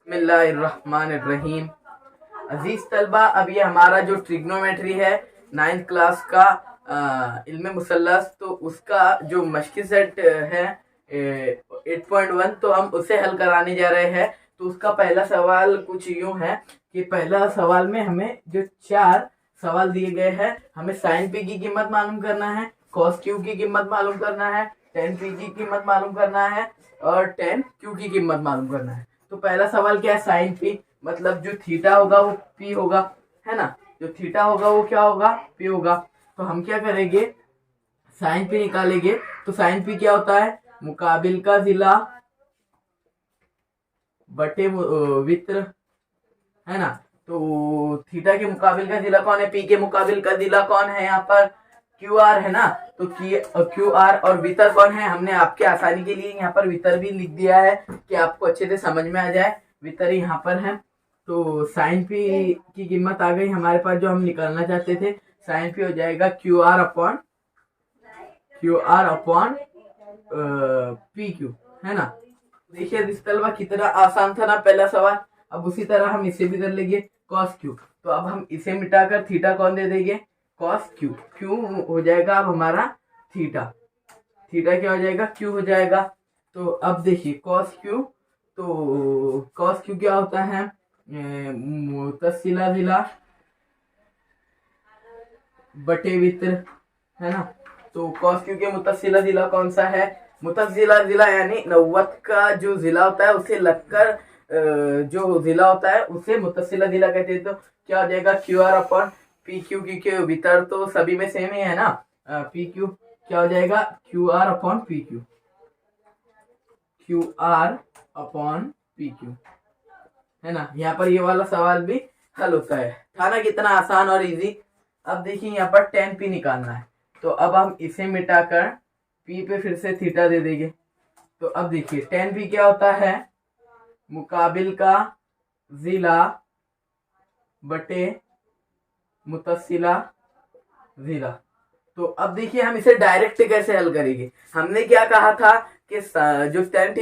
बिस्मिल्लाहिर्रहमानिर्रहीम। अजीज तलबा, अब ये हमारा जो ट्रिग्नोमेट्री है 9th क्लास का इल्म मुसल्लस, तो उसका जो मश्क़ी सेट है 8.1, तो हम उसे हल कराने जा रहे हैं। तो उसका पहला सवाल कुछ यूं है कि पहला सवाल में हमें जो 4 सवाल दिए गए हैं, हमें साइन पी की कीमत मालूम करना है, कॉस क्यू की कीमत मालूम करना है, टेन पी की कीमत मालूम करना है और टेन क्यू की कीमत मालूम करना है। तो पहला सवाल क्या है, साइन पी, मतलब जो थीटा होगा वो पी होगा, है ना। जो थीटा होगा वो क्या होगा, पी होगा। तो हम क्या करेंगे, साइन पी निकालेंगे। तो साइन पी क्या होता है, मुकाबिल का जिला बटे वित्र, है ना। तो थीटा के मुकाबिल का जिला कौन है, पी के मुकाबिल का जिला कौन है, यहाँ पर क्यू आर है ना। तो क्यू आर और वितर कौन है, हमने आपके आसानी के लिए यहाँ पर वितर भी लिख दिया है कि आपको अच्छे से समझ में आ जाए। वितर यहाँ पर है। तो साइन पी की कीमत आ गई हमारे पास, जो हम निकालना चाहते थे। साइन पी हो जाएगा Q R upon P Q, है ना। देखिए इस तलबा कितना आसान था ना पहला सवाल। अब उसी तरह हम इसे भी कर लेंगे, कॉस क्यू। तो अब हम इसे मिटाकर थीटा कौन दे देंगे, कॉस क्यू। क्यू हो जाएगा अब हमारा थीटा, थीटा क्या हो जाएगा, क्यू हो जाएगा। तो अब देखिए कॉस क्यू, तो कॉस क्यू क्या होता है, मुतसिला जिला बटे वित्र, है ना। तो कॉस क्यू के मुतसिला जिला कौन सा है, मुतसिला जिला यानी 90 का जो जिला होता है उसे लगकर जो जिला होता है उसे मुतसिला जिला कहते हैं। तो क्या हो जाएगा, Q R upon P Q, क्योंकि वितर तो सभी में सेम ही है ना। पी क्यू क्या हो जाएगा, Q R upon P Q, Q R upon P Q, है ना। यहाँ पर ये वाला सवाल भी हल होता है, था ना कितना आसान और इजी। अब देखिए यहाँ पर टेन पी निकालना है। तो अब हम इसे मिटाकर पी पे फिर से थीटा दे देंगे। तो अब देखिए टेन पी क्या होता है, मुकाबिल का जिला बटे मुतसिला जिला। तो अब देखिए हम इसे डायरेक्ट कैसे हल करेंगे। हमने क्या कहा था कि जो टेन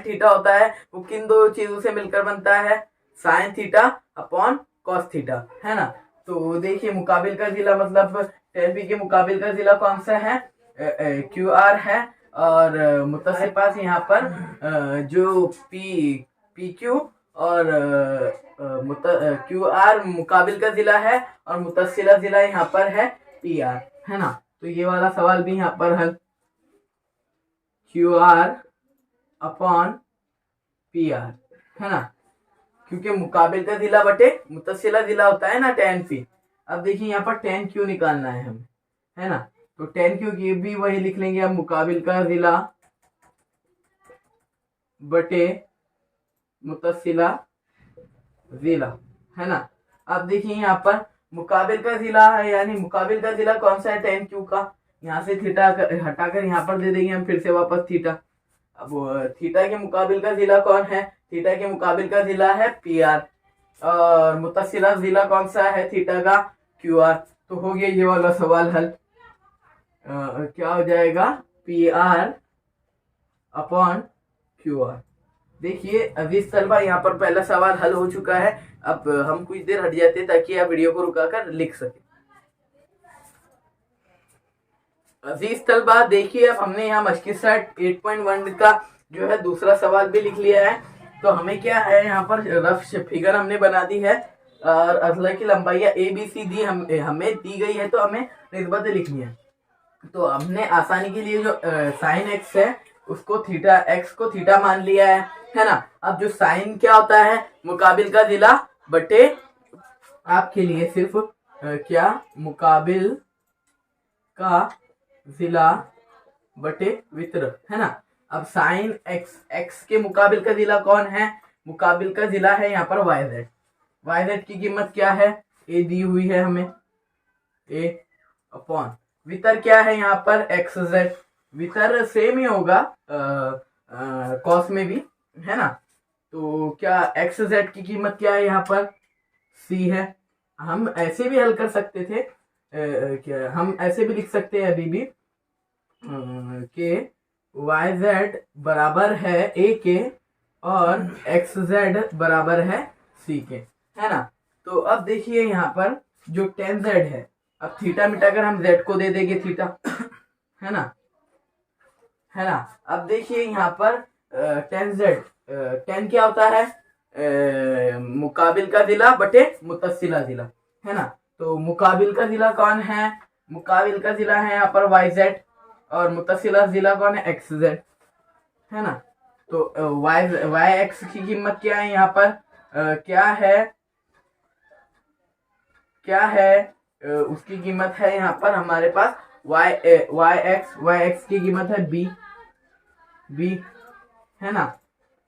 थीटा होता है वो किन दो चीजों से मिलकर बनता है, sine theta upon cos theta, है ना। तो देखिए मुकाबिल का जिला मतलब टेन पी के मुकाबिल का जिला कौन सा है, क्यू आर है। और मुत्तसिल पास यहाँ पर जो पी क्यू और क्यू आर मुकाबिल का जिला है और मुतसिला जिला यहाँ पर है पी आर, है ना। तो ये वाला सवाल भी यहाँ पर हल, Q R upon P R, है ना, क्योंकि मुकाबिल का जिला बटे मुतसिला जिला होता है ना टेन पी। अब देखिए यहाँ पर टेन क्यू निकालना है हमें, है ना। तो टेन क्यू की भी वही लिख लेंगे अब, मुकाबिल का जिला बटे मुतसिला जिला, है ना। अब देखिए यहाँ पर मुकाबिल का जिला है, यानी मुकाबिल का जिला कौन सा है, टेन क्यू का। यहाँ से थीटा हटाकर यहाँ पर दे देंगे हम फिर से वापस थीटा। अब थीटा के मुकाबिल का जिला कौन है, थीटा के मुकाबिल का जिला है पी आर और मुतसिला जिला कौन सा है थीटा का, क्यू आर। तो हो गया ये वाला सवाल हल। क्या हो जाएगा, P R upon Q R. देखिए अजीज तलबा यहाँ पर पहला सवाल हल हो चुका है। अब हम कुछ देर हट जाते हैं ताकि आप वीडियो को रुकाकर लिख सके। अजीज तलबा देखिए अब हमने यहाँ मश्की सेट 8.1 का जो है दूसरा सवाल भी लिख लिया है। तो हमें क्या है, यहाँ पर रफ फिगर हमने बना दी है और अजला की लंबाई ए बी सी दी हमें दी गई है, तो हमें निस्बतें लिखनी है। तो हमने आसानी के लिए जो साइन एक्स है उसको थीटा, एक्स को थीटा मान लिया है ना। अब जो साइन क्या होता है, मुकाबिल का जिला बटे, आपके लिए सिर्फ क्या, मुकाबिल का जिला बटे वित्र, है ना। अब साइन एक्स, एक्स के मुकाबिल का जिला कौन है, मुकाबिल का जिला है यहाँ पर वाई जेड। वाई जेड की कीमत क्या है, ए दी हुई है हमें, ए अपॉन वितर क्या है यहाँ पर एक्स जेड। वितर सेम ही होगा कॉस में भी, है ना। तो क्या एक्स जेड की कीमत क्या है यहाँ पर, सी है। हम ऐसे भी हल कर सकते थे, क्या हम ऐसे भी लिख सकते हैं अभी भी कि वाई जेड बराबर है ए के और एक्स जेड बराबर है सी के, है ना। तो अब देखिए यहाँ पर जो टेन जेड है, अब थीटा मिटाकर हम जेड को दे देंगे थीटा, है ना, है ना। अब देखिए यहाँ पर टेन जेड, टेन क्या होता है, मुकाबिल का जिला बटे मुतस्सिला जिला, है ना। तो मुकाबिल का जिला कौन है, मुकाबिल का जिला है यहाँ पर वाई जेड, और मुतस्सिला जिला कौन है, एक्स जेड, है ना। तो वाई वाई एक्स की कीमत क्या है यहाँ पर, क्या है उसकी कीमत है यहाँ पर हमारे पास वाई एक्स की कीमत है बी, है ना।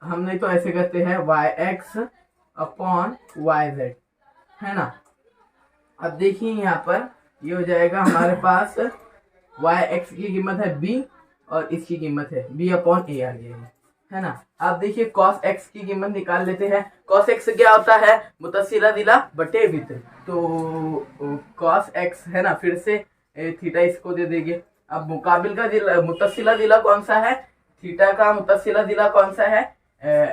हम नहीं तो ऐसे करते हैं y x upon y z, है ना। अब देखिए यहाँ पर ये हो जाएगा हमारे पास वाई एक्स की कीमत है बी और इसकी कीमत है बी अपॉन ए आ गया, है ना। अब देखिए कॉस एक्स की कीमत निकाल लेते हैं। कॉस एक्स क्या होता है, मुतस्सिला जिला बटे वित्र। तो कॉस एक्स, है ना, फिर से थीटा इसको दे देंगे। अब मुकाबिल का जिला, मुतस्सिला जिला कौन सा है, थीटा का मुतस्सिला जिला कौन सा है,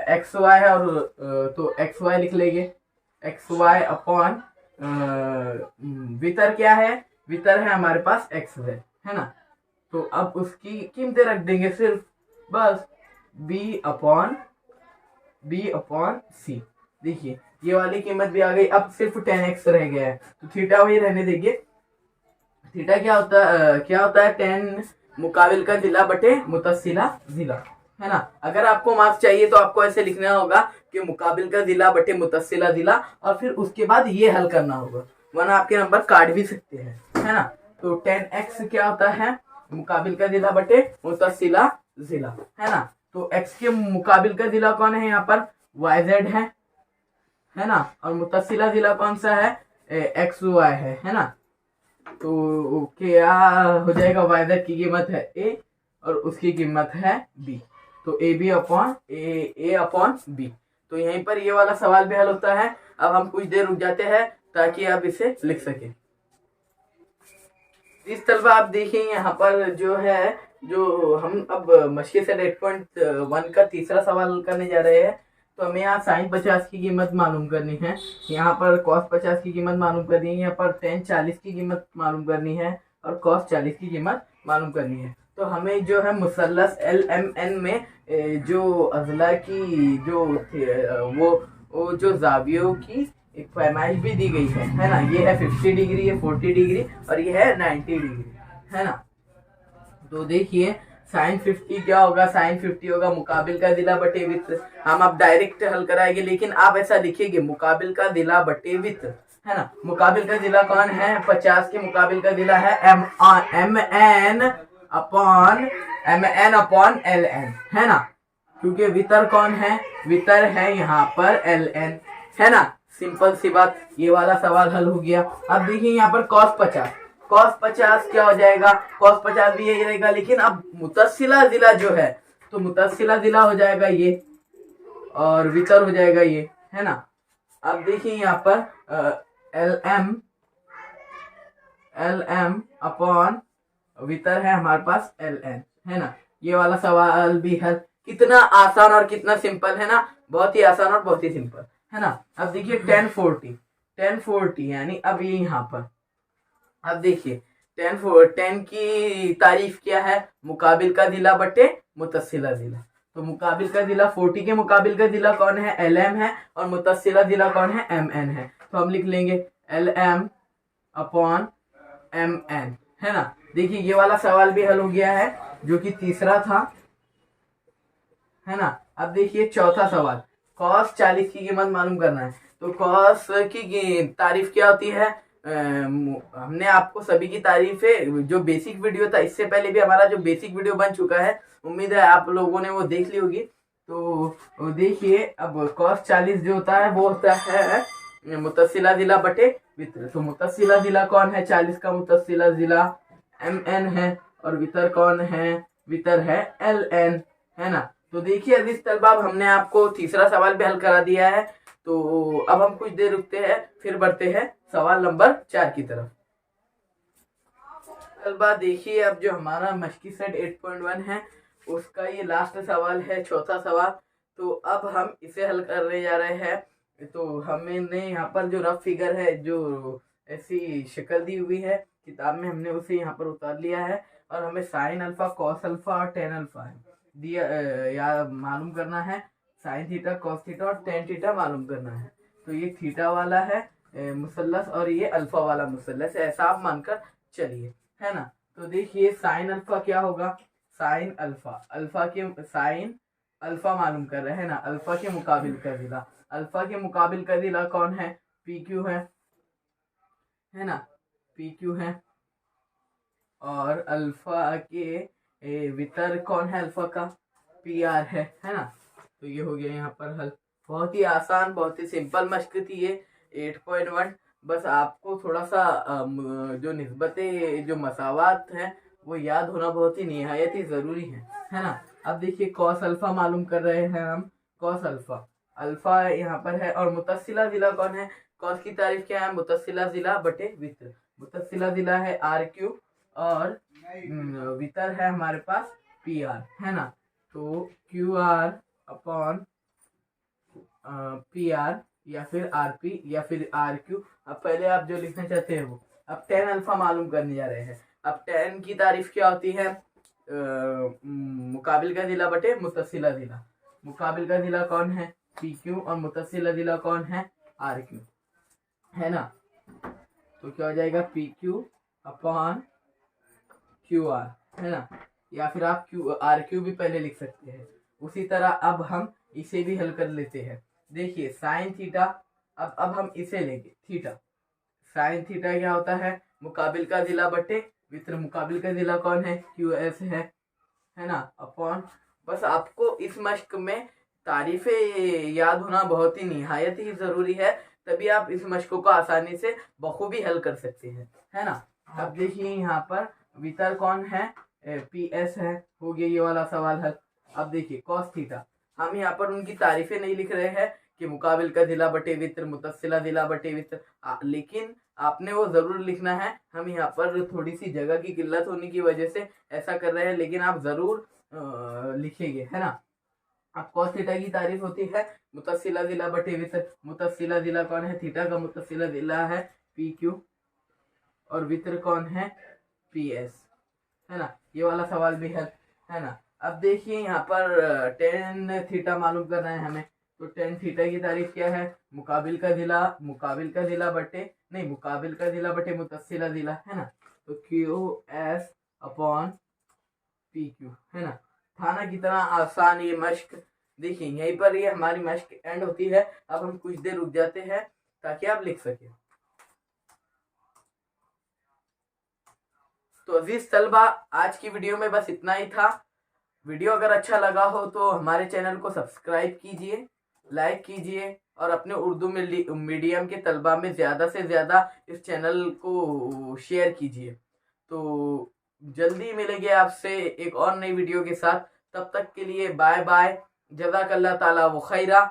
एक्स वाई है, और तो एक्स वाई लिख लेंगे, एक्स वाई अपॉन वितर क्या है, वितर है हमारे पास एक्स है ना। तो अब उसकी कीमतें रख देंगे सिर्फ, बस बी अपॉन सी। देखिए ये वाली कीमत भी आ गई। अब सिर्फ 10x रह गया है, तो थीटा वही रहने देंगे। थीटा क्या होता है 10 मुकाबिल का जिला बटे मुतस्सिला जिला, है ना। अगर आपको मार्क्स चाहिए तो आपको ऐसे लिखना होगा कि मुकाबिल का जिला बटे मुतस्सिला जिला, और फिर उसके बाद ये हल करना होगा, वरना आपके नंबर काट भी सकते हैं, है ना। तो 10x क्या होता है, मुकाबिल का जिला बटे मुतस्सिला जिला, है ना। तो x के मुकाबिल का जिला कौन है यहाँ पर, yz है ना, और मुतस्सिला जिला कौन सा है, xy है ना। तो क्या हो जाएगा, yz की कीमत है a और उसकी कीमत है b, तो ab upon a upon b। तो यहीं पर ये वाला सवाल भी हल होता है। अब हम कुछ देर रुक जाते हैं ताकि आप इसे लिख सके। इस तलबा आप देखिए यहाँ पर जो है, जो हम अब मशक़ सेट 8.1 का तीसरा सवाल हल करने जा रहे हैं। तो हमें यहाँ साइन 50 की कीमत मालूम करनी है, यहाँ पर कॉस 50 की कीमत मालूम करनी है, यहाँ पर टेन 40 की कीमत मालूम करनी है, और कॉस 40 की कीमत मालूम करनी है। तो हमें जो है मुसल्लस LMN में जो अज़ला की जो वो जो जावियों की एक पैमाइश भी दी गई है ना। ये है 50 डिग्री, ये 40 डिग्री, और ये है 90 डिग्री, है ना। तो देखिए साइन 50 क्या होगा, साइन 50 होगा मुकाबिल का जिला बटे वित्र। हम अब डायरेक्ट हल कराएंगे, लेकिन आप ऐसा लिखिएगा मुकाबिल का जिला बटे वित्र, है ना। मुकाबिल का जिला कौन है, 50 के मुकाबिल का जिला है MN अपॉन LN, है ना। क्योंकि वितर कौन है, वितर है यहाँ पर LN, है ना। सिंपल सी बात, ये वाला सवाल हल हो गया। अब देखिए यहाँ पर cos 50 क्या हो जाएगा, cos 50 भी यही रहेगा, लेकिन अब मुतस्सिला जिला जो है, तो मुतस्सिला जिला हो जाएगा ये, और वितर हो जाएगा ये, है ना। अब देखिए यहाँ पर LM अपॉन वितर है हमारे पास LN, है ना। ये वाला सवाल भी हल, कितना आसान और कितना सिंपल, है ना। बहुत ही आसान और बहुत ही सिंपल, है ना। अब देखिए 1040 यानी अब ये यहाँ पर, अब देखिए 10 की तारीफ क्या है, मुकाबिल का जिला बटे मुतस्सिला जिला। तो मुकाबिल का जिला 40 के मुकाबिल का जिला कौन है, LM है, और मुतस्सिला जिला कौन है, MN है। तो हम लिख लेंगे LM अपॉन MN, है ना। देखिए ये वाला सवाल भी हल हो गया है, जो कि तीसरा था, है ना। अब देखिए चौथा सवाल, कॉस 40 की कीमत मालूम करना है। तो कॉस की तारीफ क्या होती है, हमने आपको सभी की तारीफें, जो बेसिक वीडियो था इससे पहले भी हमारा जो बेसिक वीडियो बन चुका है, उम्मीद है आप लोगों ने वो देख ली होगी। तो देखिए अब कॉस 40 जो होता है वो होता है मुतस्सिला जिला बटे वितर। तो मुतस्सिला जिला कौन है, 40 का मुतस्सिला जिला MN है, और वितर कौन है, वितर है LN, है ना। तो देखिए अजीज तलबा हमने आपको तीसरा सवाल भी हल करा दिया है। तो अब हम कुछ देर रुकते हैं, फिर बढ़ते हैं सवाल नंबर 4 की तरफ। तलबा देखिए अब जो हमारा मशक़ सेट 8.1 है उसका ये लास्ट सवाल है, चौथा सवाल। तो अब हम इसे हल करने जा रहे हैं। तो हमने यहाँ पर जो रफ फिगर है, जो ऐसी शक्ल दी हुई है किताब में, हमने उसे यहाँ पर उतार लिया है। और हमें साइन अल्फा, कॉस अल्फा और टेन अल्फा है दिया या मालूम करना है। साइन थीटा, कॉस थीटा और टेन थीटा मालूम करना है। तो ये थीटा वाला है मुसल्लस और ये अल्फा वाला मुसल्लस, ऐसा आप मानकर चलिए, है ना। तो देखिए साइन अल्फा क्या होगा, साइन अल्फा, अल्फा के साइन अल्फा मालूम कर रहे हैं ना, अल्फा के मुकाबिल का जिला, अल्फा के मुकाबिल का जिला कौन है, पी क्यू है ना, पी क्यू है। और अल्फा के वितर कौन है अल्फा का, पी आर है ना। तो ये हो गया यहाँ पर हल। बहुत ही आसान, बहुत ही सिंपल मश्क थी ये 8.1। बस आपको थोड़ा सा जो निस्बतें, जो मसावात हैं वो याद होना बहुत ही निहायत ही ज़रूरी है ना। अब देखिए कॉस अल्फा मालूम कर रहे हैं हम, कॉस अल्फा, अल्फा यहाँ पर है। और मुतस्सिला जिला कौन है, कॉस की तारीफ क्या है, मुतस्सिला जिला बटे वित्र। मुतस्सिला जिला है आर क्यू और वितर है हमारे पास पी आर, है ना। तो Q R upon P R या फिर आर पी या फिर आर क्यू। अब पहले आप जो लिखना चाहते हैं वो, अब टेन अल्फा मालूम करने जा रहे हैं। अब टेन की तारीफ क्या होती है, मुकाबिल का जिला बटे मुतस्सिला जिला। मुकाबिल का जिला कौन है, पी क्यू, और मुतस्सिला जिला कौन है, आर क्यू, है ना। तो क्या हो जाएगा, P Q upon Q R, है ना। या फिर आप क्यू आर क्यू भी पहले लिख सकते हैं। उसी तरह अब हम इसे भी हल कर लेते हैं। देखिए साइन थीटा, अब हम इसे लेंगे थीटा। साइन थीटा क्या होता है, मुकाबिल का जिला बटे वित्र। मुकाबिल का जिला कौन है, क्यू एस है ना, अपॉन। बस आपको इस मश्क में तारीफें याद होना बहुत ही निहायत ही जरूरी है, तभी आप इस मश्क को आसानी से बखूबी हल कर सकते हैं, है ना। अब देखिए यहाँ पर वितर कौन है, पी एस है, हो गया ये वाला सवाल हल। अब देखिए कॉस थीटा, हम यहाँ पर उनकी तारीफें नहीं लिख रहे हैं कि मुकाबिल का जिला बटे वित्र, मुतस्सिला जिला बटे वित्र, लेकिन आपने वो जरूर लिखना है। हम यहाँ पर थोड़ी सी जगह की किल्लत होने की वजह से ऐसा कर रहे हैं, लेकिन आप जरूर लिखेंगे, है ना। अब कॉस थीटा की तारीफ होती है मुतस्सिला जिला बटे वित्र। मुतस्सिला जिला कौन है, थीटा का मुतस्सिला जिला है पी क्यू और वित्र कौन है, पी एस, है ना। ये वाला सवाल भी है ना। अब देखिए यहाँ पर टेन थीटा मालूम करना है हमें। तो टेन थीटा की तारीफ क्या है, मुकाबिल का जिला, मुकाबिल का जिला बटे, नहीं, मुकाबिल का जिला बटे मुतस्सिला जिला, है ना। तो Q S upon P Q, है ना। था ना कितना आसान ये मश्क। देखिए यहीं पर ये हमारी मश्क एंड होती है। अब हम कुछ देर रुक जाते हैं ताकि आप लिख सके। तो अजीज तलबा, आज की वीडियो में बस इतना ही था। वीडियो अगर अच्छा लगा हो तो हमारे चैनल को सब्सक्राइब कीजिए, लाइक कीजिए और अपने उर्दू मीडियम के तलबा में ज़्यादा से ज़्यादा इस चैनल को शेयर कीजिए। तो जल्दी मिलेंगे आपसे एक और नई वीडियो के साथ। तब तक के लिए बाय बाय, जज़ाकल्लाह ताला व खैरा।